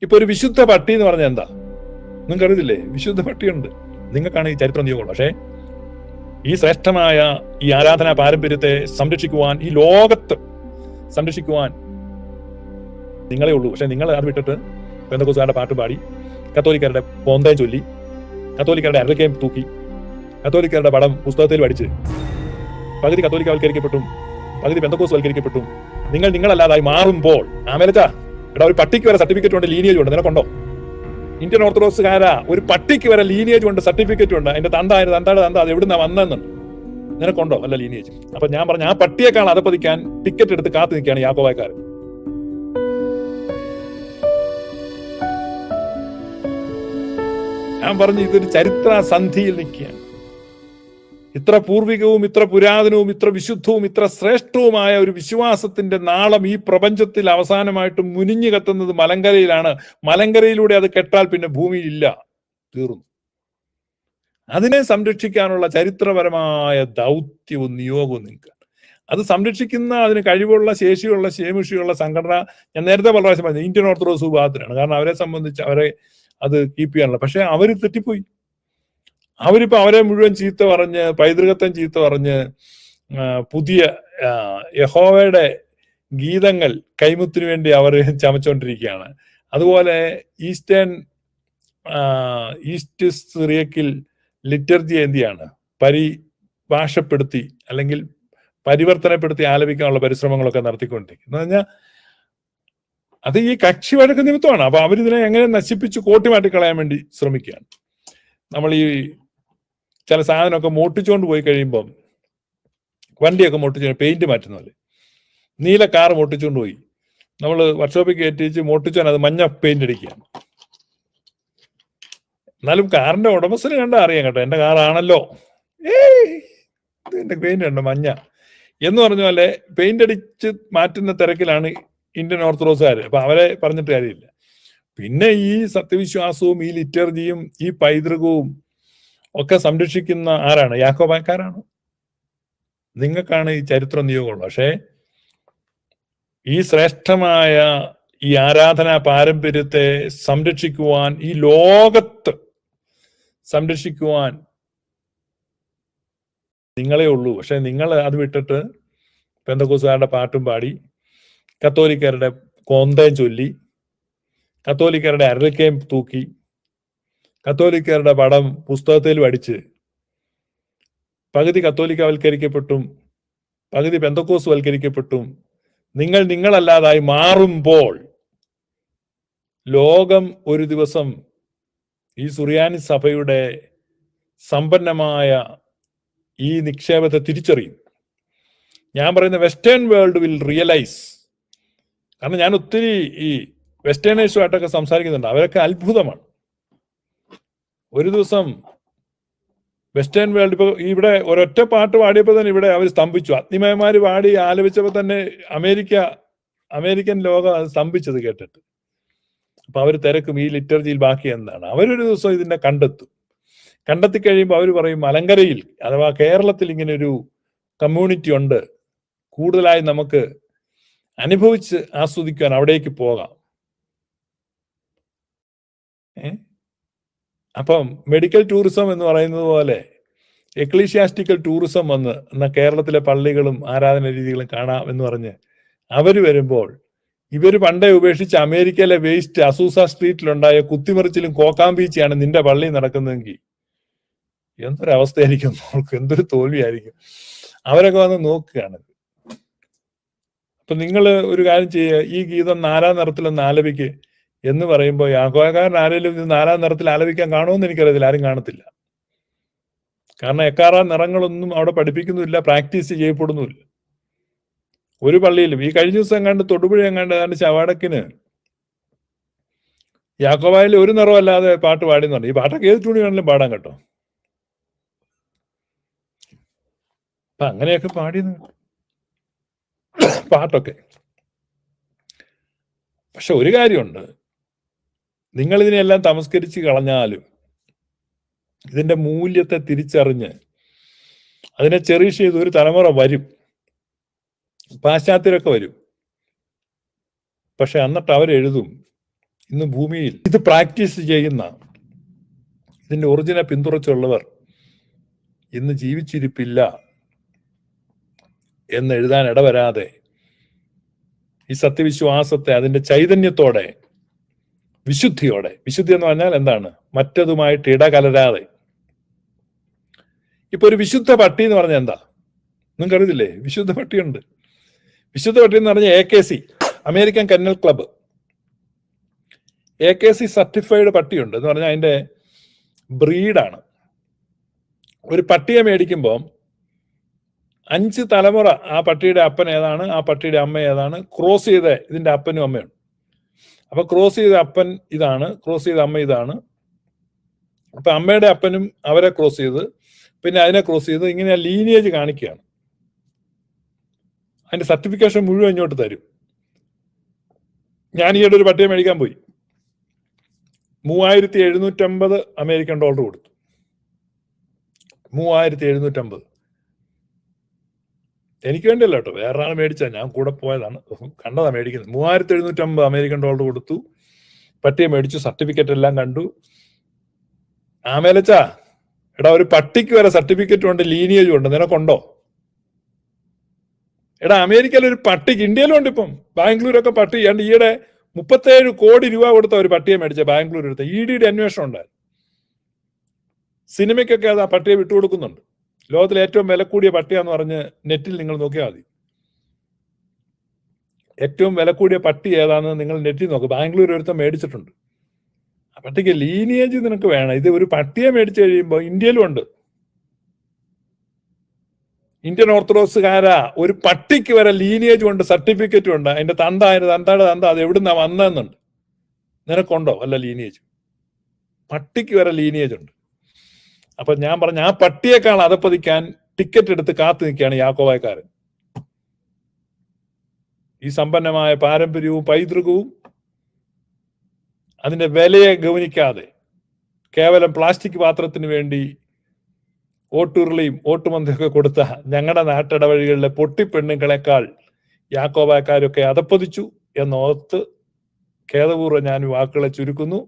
ഇപ്പൊ ഒരു വിശുദ്ധ പട്ടി എന്ന് പറഞ്ഞാൽ എന്താ? നിങ്ങൾക്ക് അറിയത്തില്ലേ? വിശുദ്ധ പട്ടിയുണ്ട്. നിങ്ങൾക്കാണ് ഈ ചരിത്രം നിയോഗമുള്ളത്. പക്ഷേ ഈ ശ്രേഷ്ഠമായ ഈ ആരാധനാ പാരമ്പര്യത്തെ സംരക്ഷിക്കുവാൻ, ഈ ലോകത്ത് സംരക്ഷിക്കുവാൻ നിങ്ങളെ ഉള്ളൂ. പക്ഷെ നിങ്ങൾ അത് വിട്ടിട്ട് പെന്തക്കോസ്തുകാരുടെ പാട്ട് പാടി, കത്തോലിക്കരുടെ കോന്തയം ചൊല്ലി, കത്തോലിക്കരുടെ അരൽക്കയം തൂക്കി, കത്തോലിക്കരുടെ പടം പുസ്തകത്തിൽ പഠിച്ച് പകുതി കത്തോലിക്കവൽക്കരിക്കപ്പെട്ടും പകുതി പെന്തക്കോസ്തുവൽക്കരിക്കപ്പെട്ടും നിങ്ങളല്ലാതായി മാറുമ്പോൾ ആമേലച്ചാ എടാ, ഒരു പട്ടിക്ക് വരെ സർട്ടിഫിക്കറ്റ് ഉണ്ട്, ലീനിയേജ് ഉണ്ട്. നിനക്കുണ്ടോ? ഇന്ത്യൻ ഓർത്തഡോക്സുകാരാ, ഒരു പട്ടിക്ക് വരെ ലീനിയേജ് ഉണ്ട്, സർട്ടിഫിക്കറ്റ് ഉണ്ട്. അതിന്റെ തന്തയുടെ തന്ത അത് എവിടുന്ന വന്നെന്നുണ്ട്. നിനക്കുണ്ടോ? അല്ല ലീനിയേജ്. അപ്പൊ ഞാൻ പറഞ്ഞ ആ പട്ടിയേക്കാൾ അതപ്പതിക്കാൻ ടിക്കറ്റ് എടുത്ത് കാത്തു നിൽക്കുകയാണ് യാക്കോബായക്കാരൻ. ഞാൻ പറഞ്ഞു ഇതൊരു ചരിത്ര സന്ധിയിൽ നിൽക്കുകയാണ്. ഇത്ര പൂർവികവും ഇത്ര പുരാതനവും ഇത്ര വിശുദ്ധവും ഇത്ര ശ്രേഷ്ഠവുമായ ഒരു വിശ്വാസത്തിന്റെ നാളം ഈ പ്രപഞ്ചത്തിൽ അവസാനമായിട്ട് മുനിഞ്ഞു കത്തുന്നത് മലങ്കരയിലാണ്. മലങ്കരയിലൂടെ അത് കെട്ടാൽ പിന്നെ ഭൂമിയിലില്ല, തീർന്നു. അതിനെ സംരക്ഷിക്കാനുള്ള ചരിത്രപരമായ ദൗത്യവും നിയോഗവും നിങ്ങൾക്ക്. അത് സംരക്ഷിക്കുന്ന അതിന് കഴിവുള്ള ശേഷിയുള്ള ശേമുഷിയുള്ള സംഘടന ഞാൻ നേരത്തെ പല പ്രാവശ്യം പറഞ്ഞു, ഇന്ത്യൻ ഓർത്തഡോക്സ് വിഭാഗത്തിലാണ്. കാരണം അവരെ സംബന്ധിച്ച് അവരെ അത് കീപ്പ് ചെയ്യാനുള്ള. പക്ഷെ അവർ തെറ്റിപ്പോയി. അവരിപ്പോ അവരെ മുഴുവൻ ചീത്ത പറഞ്ഞ്, പൈതൃകത്വം ചീത്ത പറഞ്ഞ്, പുതിയ യഹോവയുടെ ഗീതങ്ങൾ കൈമുത്തിന് വേണ്ടി അവർ ചമച്ചുകൊണ്ടിരിക്കുകയാണ്. അതുപോലെ ഈസ്റ്റ് സിറിയക്കിൽ ലിറ്റർജി എന്തിയാണ് പരിഭാഷപ്പെടുത്തി അല്ലെങ്കിൽ പരിവർത്തനപ്പെടുത്തി ആലപിക്കാനുള്ള പരിശ്രമങ്ങളൊക്കെ നടത്തിക്കൊണ്ടിരിക്കും. എന്ന് പറഞ്ഞാൽ അത് ഈ കക്ഷി വഴക്ക് നിമിത്തമാണ്. അപ്പൊ അവരിതിനെ എങ്ങനെ നശിപ്പിച്ച് കോട്ടി മാറ്റിക്കളയാൻ വേണ്ടി ശ്രമിക്കുകയാണ്. നമ്മൾ ഈ ചില സാധനമൊക്കെ മോട്ടിച്ചുകൊണ്ട് പോയി കഴിയുമ്പം, വണ്ടിയൊക്കെ മോട്ടിച്ച് പെയിന്റ് മാറ്റുന്ന പോലെ നീല കാർ മോട്ടിച്ചുകൊണ്ട് പോയി നമ്മൾ വർക്ക്ഷോപ്പിൽ കയറ്റിച്ച് മോട്ടിച്ചാൽ അത് മഞ്ഞ പെയിന്റ് അടിക്കുകയാണ്. എന്നാലും കാറിന്റെ ഉടമസ്ഥന് കണ്ടാ അറിയാം കേട്ടോ, എന്റെ കാറാണല്ലോ, എന്റെ പെയിന്റ് കണ്ടോ മഞ്ഞ എന്ന് പറഞ്ഞ പോലെ പെയിന്റ് അടിച്ച് മാറ്റുന്ന തിരക്കിലാണ് ഇന്ത്യൻ ഓർത്തഡോക്സുകാർ. അപ്പൊ അവരെ പറഞ്ഞിട്ട് കാര്യമില്ല. പിന്നെ ഈ സത്യവിശ്വാസവും ഈ ലിറ്റർജിയും ഈ പൈതൃകവും ഒക്കെ സംരക്ഷിക്കുന്ന ആരാണ്? യാക്കോബായക്കാരാണ്. നിങ്ങൾക്കാണ് ഈ ചരിത്ര നിയോഗമുള്ളത്. പക്ഷേ ഈ ശ്രേഷ്ഠമായ ഈ ആരാധനാ പാരമ്പര്യത്തെ സംരക്ഷിക്കുവാൻ, ഈ ലോകത്ത് സംരക്ഷിക്കുവാൻ നിങ്ങളെ ഉള്ളൂ. പക്ഷെ നിങ്ങൾ അത് വിട്ടിട്ട് പെന്തക്കോസ്തുകാരുടെ പാട്ടും പാടി, കത്തോലിക്കരുടെ കോന്തയം ചൊല്ലി, കത്തോലിക്കരുടെ അരൽക്കയം തൂക്കി, കത്തോലിക്കരുടെ പടം പുസ്തകത്തിൽ പഠിച്ച് പകുതി കത്തോലിക്കവൽക്കരിക്കപ്പെട്ടും പകുതി പെന്തക്കോസ്തുവൽക്കരിക്കപ്പെട്ടും നിങ്ങളല്ലാതായി മാറുമ്പോൾ ലോകം ഒരു ദിവസം ഈ സുറിയാനി സഭയുടെ സമ്പന്നമായ ഈ നിക്ഷേപത്തെ തിരിച്ചറിയും. ഞാൻ പറയുന്ന വെസ്റ്റേൺ വേൾഡ് വിൽ റിയലൈസ്. കാരണം ഞാൻ ഒത്തിരി ഈ വെസ്റ്റേണേഴ്സുമായിട്ടൊക്കെ സംസാരിക്കുന്നുണ്ട്. അവരൊക്കെ അത്ഭുതമാണ്. ഒരു ദിവസം വെസ്റ്റേൺ വേൾഡ്, ഇപ്പൊ ഇവിടെ ഒരൊറ്റ പാട്ട് പാടിയപ്പോൾ തന്നെ ഇവിടെ അവർ സ്തംഭിച്ചു. അഗ്നിമയന്മാര് പാടി ആലപിച്ചപ്പോൾ തന്നെ അമേരിക്കൻ ലോകം അത് സ്തംഭിച്ചത് കേട്ടിട്ട്. അപ്പൊ അവർ തിരക്കും ഈ ലിറ്റർജിയിൽ ബാക്കി എന്താണ്. അവരൊരു ദിവസം ഇതിനെ കണ്ടെത്തി കഴിയുമ്പോൾ അവർ പറയും, മലങ്കരയിൽ അഥവാ കേരളത്തിൽ ഇങ്ങനെ ഒരു കമ്മ്യൂണിറ്റി ഉണ്ട്, കൂടുതലായി നമുക്ക് അനുഭവിച്ച് ആസ്വദിക്കാൻ അവിടേക്ക് പോകാം. അപ്പം മെഡിക്കൽ ടൂറിസം എന്ന് പറയുന്നത് പോലെ എക്ലീഷ്യാസ്റ്റിക്കൽ ടൂറിസം വന്ന് എന്നാൽ കേരളത്തിലെ പള്ളികളും ആരാധന രീതികളും കാണാം എന്ന് പറഞ്ഞ് അവര് വരുമ്പോൾ, ഇവര് പണ്ടേ ഉപേക്ഷിച്ച് അമേരിക്കയിലെ വേസ്റ്റ് അസൂസ സ്ട്രീറ്റിലുണ്ടായ കുത്തിമറിച്ചിലും കോക്കാമ്പീച്ചിയാണ് നിന്റെ പള്ളി നടക്കുന്നതെങ്കിൽ എന്തൊരവസ്ഥയായിരിക്കും, എന്തൊരു തോൽവിയായിരിക്കും. അവരൊക്കെ വന്ന് നോക്കുകയാണ്. അപ്പൊ നിങ്ങൾ ഒരു കാര്യം ചെയ്യുക, ഈ ഗീതം 4-ാം നിറത്തിലൊന്ന് ആലപിക്ക് എന്ന് പറയുമ്പോൾ യാക്കോബായക്കാരൻ ആരെങ്കിലും ഇത് 4-ാം നിറത്തിൽ ആലപിക്കാൻ കാണുമെന്ന് എനിക്കറിയത്തില്ല. ആരും കാണത്തില്ല. കാരണം എക്കാറാം നിറങ്ങളൊന്നും അവിടെ പഠിപ്പിക്കുന്നില്ല, പ്രാക്ടീസ് ചെയ്യപ്പെടുന്നുമില്ല ഒരു പള്ളിയിലും. ഈ കഴിഞ്ഞ ദിവസം എങ്ങാണ്ട് തൊടുപുഴ എങ്ങാണ്ട് ഏതാണ്ട് ചവാടക്കിന് യാക്കോബായിൽ ഒരു നിറമല്ലാതെ പാട്ട് പാടിയെന്നുണ്ട്. ഈ പാട്ടൊക്കെ ഏത് ടൂണി വേണമെങ്കിലും പാടാൻ കേട്ടോ. അപ്പൊ അങ്ങനെയൊക്കെ പാടിയെന്ന് പാട്ടൊക്കെ. പക്ഷെ ഒരു കാര്യമുണ്ട്, നിങ്ങൾ ഇതിനെല്ലാം തമസ്കരിച്ച് കളഞ്ഞാലും ഇതിന്റെ മൂല്യത്തെ തിരിച്ചറിഞ്ഞ് അതിനെ ചെറിഷ് ചെയ്ത് ഒരു തലമുറ വരും, പാശ്ചാത്യരൊക്കെ വരും. പക്ഷെ എന്നിട്ട് അവരെഴുതും, ഇന്ന് ഭൂമിയിൽ ഇത് പ്രാക്ടീസ് ചെയ്യുന്ന, ഇതിന്റെ ഒറിജിനെ പിന്തുടച്ചുള്ളവർ ഇന്ന് ജീവിച്ചിരിപ്പില്ല എന്ന് എഴുതാൻ ഇടവരാതെ ഈ സത്യവിശ്വാസത്തെ അതിന്റെ ചൈതന്യത്തോടെ, വിശുദ്ധിയോടെ, വിശുദ്ധി എന്ന് പറഞ്ഞാൽ എന്താണ്? മറ്റതുമായിട്ട് ഇടകലരാതെ. ഇപ്പൊ ഒരു വിശുദ്ധ പട്ടി എന്ന് പറഞ്ഞാൽ എന്താ? നിങ്ങൾക്ക് അറിയത്തില്ലേ? വിശുദ്ധ പട്ടിയുണ്ട്. വിശുദ്ധ പട്ടി എന്ന് പറഞ്ഞാൽ AKC, American kennel club, AKC certified പട്ടിയുണ്ട് എന്ന് പറഞ്ഞാൽ അതിന്റെ ബ്രീഡാണ്. ഒരു പട്ടിയെ മേടിക്കുമ്പോൾ 5 തലമുറ ആ പട്ടിയുടെ അപ്പൻ ഏതാണ്, ആ പട്ടിയുടെ അമ്മ ഏതാണ്, ക്രോസ് ചെയ്ത ഇതിന്റെ അപ്പനും അമ്മയുണ്ട്. അപ്പൊ ക്രോസ് ചെയ്ത അപ്പൻ ഇതാണ്, ക്രോസ് ചെയ്ത അമ്മ ഇതാണ്. അപ്പൊ അമ്മയുടെ അപ്പനും അവരെ ക്രോസ് ചെയ്ത്, പിന്നെ അതിനെ ക്രോസ് ചെയ്ത്, ഇങ്ങനെ ലീനിയേജ് കാണിക്കുകയാണ്. അതിന്റെ സർട്ടിഫിക്കേഷൻ മുഴുവൻ ഇങ്ങോട്ട് തരും. ഞാൻ ഈയിടെ ഒരു പട്ടിയെ മേടിക്കാൻ പോയി, $3750 അമേരിക്കൻ ഡോളർ കൊടുത്തു. 3750. എനിക്ക് വേണ്ടിയല്ല കേട്ടോ, വേറൊരാൾ മേടിച്ചാൽ, ഞാൻ കൂടെ പോയതാണ്, കണ്ടതാ മേടിക്കുന്നത്. 3750 അമേരിക്കൻ ഡോളർ കൊടുത്തു, പട്ടിയെ മേടിച്ചു, സർട്ടിഫിക്കറ്റ് എല്ലാം കണ്ടു. ആമേലച്ചാ, എടാ ഒരു പട്ടിക്ക് വരെ സർട്ടിഫിക്കറ്റും ഉണ്ട്, ലീനിയേജും ഉണ്ട്, നിനക്കുണ്ടോ? എടാ അമേരിക്കയിൽ ഒരു പട്ടിക്ക്, ഇന്ത്യയിലും ഉണ്ട് ഇപ്പം, ബാംഗ്ലൂരൊക്കെ പട്ടി. ഈയിടെ 37 കോടി രൂപ കൊടുത്ത ഒരു പട്ടിയെ മേടിച്ച ബാംഗ്ലൂർ എടുത്ത ED അന്വേഷണം ഉണ്ടായിരുന്നു. സിനിമയ്ക്കൊക്കെ അത് ആ പട്ടിയെ വിട്ടുകൊടുക്കുന്നുണ്ട്. ലോകത്തിലെ ഏറ്റവും വില കൂടിയ പട്ടിയാന്ന് പറഞ്ഞ് നെറ്റിൽ നിങ്ങൾ നോക്കിയാൽ മതി. ഏറ്റവും വില കൂടിയ പട്ടി ഏതാന്ന് നിങ്ങൾ നെറ്റിൽ നോക്കുക. ബാംഗ്ലൂർ ഒരുത്തം മേടിച്ചിട്ടുണ്ട്. ആ പട്ടിക്ക് ലീനിയേജ് നിനക്ക് വേണം. ഇത് ഒരു പട്ടിയെ മേടിച്ചു കഴിയുമ്പോൾ ഇന്ത്യയിലും ഉണ്ട്. ഇന്ത്യൻ ഓർത്തഡോക്സുകാരാ, ഒരു പട്ടിക്ക് വരെ ലീനിയേജ് ഉണ്ട്, സർട്ടിഫിക്കറ്റും ഉണ്ട്. അതിന്റെ തന്തയുടെ തന്ത അത് എവിടുന്നാ വന്നെന്നുണ്ട്. നിനക്കുണ്ടോ അല്ല ലീനിയേജ്? പട്ടിക്ക് വരെ ലീനിയേജ് ഉണ്ട്. അപ്പൊ ഞാൻ പറഞ്ഞ ആ പട്ടിയേക്കാൾ അതപ്പതിക്കാൻ ടിക്കറ്റ് എടുത്ത് കാത്തു നിൽക്കുകയാണ് യാക്കോബായക്കാരൻ. ഈ സമ്പന്നമായ പാരമ്പര്യവും പൈതൃകവും അതിന്റെ വിലയെ ഗൗനിക്കാതെ കേവലം പ്ലാസ്റ്റിക് പാത്രത്തിന് വേണ്ടി ഓട്ടുരുളിയും ഓട്ടുമന്തിയൊക്കെ കൊടുത്ത ഞങ്ങളുടെ നാട്ടിടവഴികളിലെ പൊട്ടിപ്പെണ്ണുങ്ങളെക്കാൾ യാക്കോബായക്കാരൊക്കെ അതപ്പതിച്ചു എന്നോർത്ത് ഖേദപൂർവ്വം ഞാൻ വാക്കുകളെ ചുരുക്കുന്നു.